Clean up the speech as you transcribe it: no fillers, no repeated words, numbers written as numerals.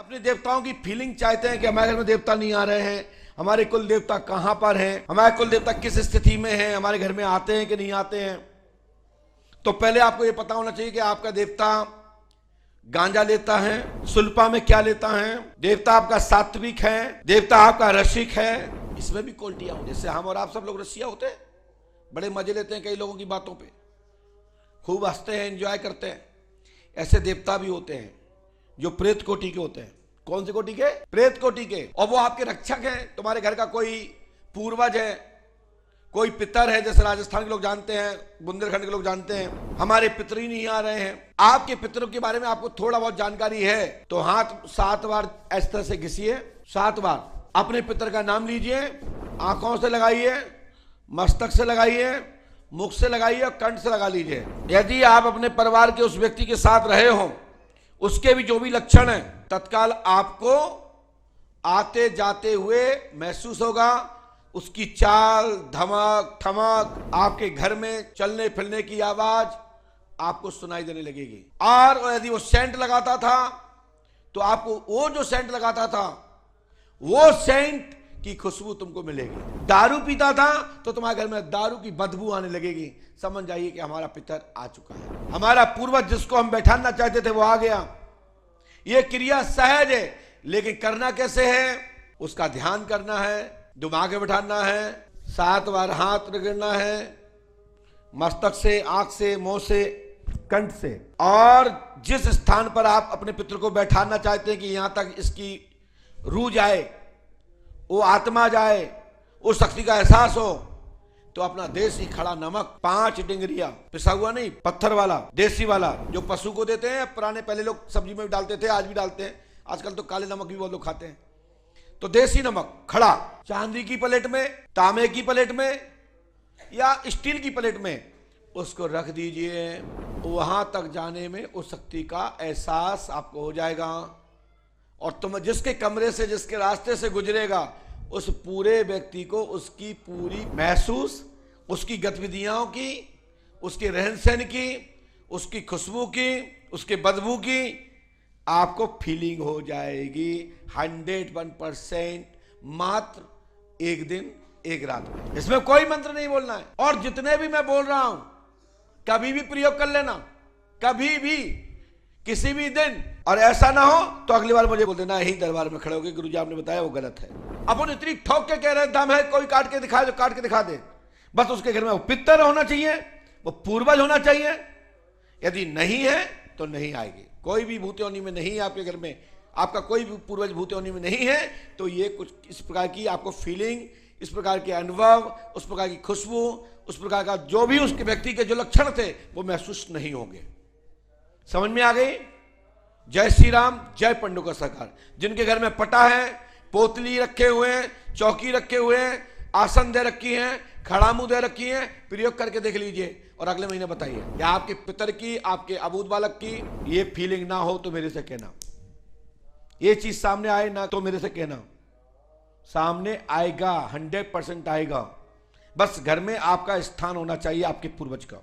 अपने देवताओं की फीलिंग चाहते हैं कि हमारे घर में देवता नहीं आ रहे हैं, हमारे कुल देवता कहां पर हैं, हमारे कुल देवता किस स्थिति में हैं, हमारे घर में आते हैं कि नहीं आते हैं। तो पहले आपको यह पता होना चाहिए कि आपका देवता गांजा लेता है, सुल्पा में क्या लेता है, देवता आपका सात्विक है, देवता आपका रसिक है। इसमें भी क्वालिटियां हो, जैसे हम और आप सब लोग रसिया होते हैं, बड़े मजे लेते हैं कई लोगों की बातों पे, खूब हंसते हैं, एंजॉय करते हैं। ऐसे देवता भी होते हैं जो प्रेत कोटि के होते हैं। कौन से कोटि के? प्रेत कोटि के। और वो आपके रक्षक हैं। तुम्हारे घर का कोई पूर्वज है, कोई पितर है, जैसे राजस्थान के लोग जानते हैं, बुंदेलखंड के लोग जानते हैं, हमारे पितर ही नहीं आ रहे हैं। आपके पितरों के बारे में आपको थोड़ा बहुत जानकारी है तो हाथ 7 बार इस तरह से घिसिए, 7 बार अपने पितर का नाम लीजिए, आंखों से लगाइए, मस्तक से लगाइए, मुख से लगाइए और कंठ से लगा लीजिए। यदि आप अपने परिवार के उस व्यक्ति के साथ रहे हो, उसके भी जो भी लक्षण है, तत्काल आपको आते जाते हुए महसूस होगा। उसकी चाल, धमक, ठमक, आपके घर में चलने फिरने की आवाज आपको सुनाई देने लगेगी। और यदि वो सेंट लगाता था तो आपको वो जो सेंट लगाता था वो सेंट की खुशबू तुमको मिलेगी। दारू पीता था तो तुम्हारे घर में दारू की बदबू आने लगेगी। समझ जाइए कि हमारा पितर आ चुका है, हमारा पूर्वज जिसको हम बैठाना चाहते थे वो आ गया। यह क्रिया सहज है, लेकिन करना कैसे है? उसका ध्यान करना है, दिमाग में बैठाना है, 7 बार हाथ रगड़ना है, मस्तक से, आंख से, मुंह से, कंठ से। और जिस स्थान पर आप अपने पितर को बैठाना चाहते हैं कि यहां तक इसकी रूह जाए, वो आत्मा जाए, उस शक्ति का एहसास हो, तो अपना देसी खड़ा नमक 5 डिंगरिया, पिसा हुआ नहीं, पत्थर वाला, देसी वाला, जो पशु को देते हैं। पुराने पहले लोग सब्जी में भी डालते थे, आज भी डालते हैं, आजकल तो काले नमक भी बहुत लोग खाते हैं। तो देसी नमक खड़ा, चांदी की प्लेट में, तांबे की प्लेट में या स्टील की प्लेट में उसको रख दीजिए। वहां तक जाने में उस शक्ति का एहसास आपको हो जाएगा। और तुम जिसके कमरे से, जिसके रास्ते से गुजरेगा, उस पूरे व्यक्ति को उसकी पूरी महसूस, उसकी गतिविधियों की, उसके रहन सहन की, उसकी खुशबू की, उसके बदबू की आपको फीलिंग हो जाएगी। 101% मात्र एक दिन एक रात में। इसमें कोई मंत्र नहीं बोलना है। और जितने भी मैं बोल रहा हूं कभी भी प्रयोग कर लेना, कभी भी, किसी भी दिन। और ऐसा ना हो तो अगली बार मुझे बोल देना, यही दरबार में खड़े होकर गुरुजी आपने बताया वो गलत है। अपन इतनी ठोक के कह रहे हैं दम है, कोई काट के दिखाए, जो काट के दिखा दे। बस उसके घर में वो पितर होना चाहिए, वो पूर्वज होना चाहिए। यदि नहीं है तो नहीं आएगी। कोई भी भूतयोनि में नहीं है आपके घर में, आपका कोई भी पूर्वज भूतयोनि में नहीं है, तो ये कुछ इस प्रकार की आपको फीलिंग, इस प्रकार के अनुभव, उस प्रकार की खुशबू, उस प्रकार का जो भी उसके व्यक्ति के जो लक्षण थे वो महसूस नहीं होंगे। समझ में आ गई? जय श्री राम, जय पंडु का सरकार। जिनके घर में पटा है, पोतली रखे हुए हैं, चौकी रखे हुए हैं, आसन दे रखी है, खड़ामू दे रखी है, प्रयोग करके देख लीजिए और अगले महीने बताइए। या आपके पितर की, आपके अबूद बालक की ये फीलिंग ना हो तो मेरे से कहना, ये चीज सामने आए ना तो मेरे से कहना, सामने आएगा, 100% आएगा। बस घर में आपका स्थान होना चाहिए आपके पूर्वज का।